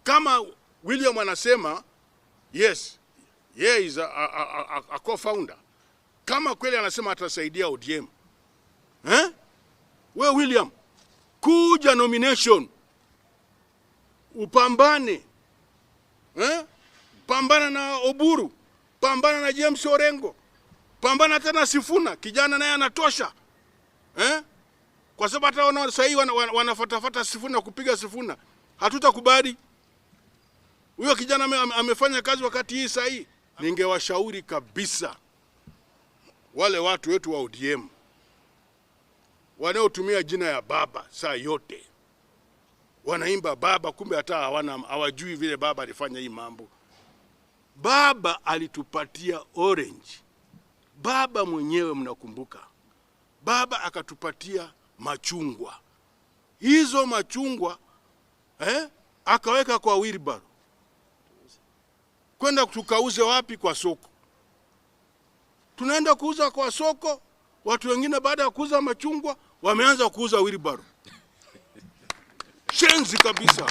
kama William anasema yes, yeye is a co-founder, kama kweli anasema atasaidia ODM, we William, kuja nomination, upambane, pambana na Oburu, pambana na James Orengo, pambana tena Sifuna, kijana naye anatosha, kwa sababu hata wana sasa hivi wanafuatafuata Sifuna, kupiga Sifuna. Hatutakubali. Huyo kijana amefanya kazi wakati hii sasa hii. Ningewashauri kabisa wale watu wetu wa ODM wanaotumia jina ya baba saa yote, wanaimba baba, kumbe hata hawajui vile baba alifanya hii mambo. Baba alitupatia orange. Baba mwenyewe mnakumbuka. Baba akatupatia machungwa. Hizo machungwa akaweka kwa wheelbarrow. Kwenda tukauze wapi? Kwa soko. Tunaenda kuuza kwa soko, watu wengine baada ya kuuza machungwa wameanza kuuza wheelbarrow. Shenzi kabisa.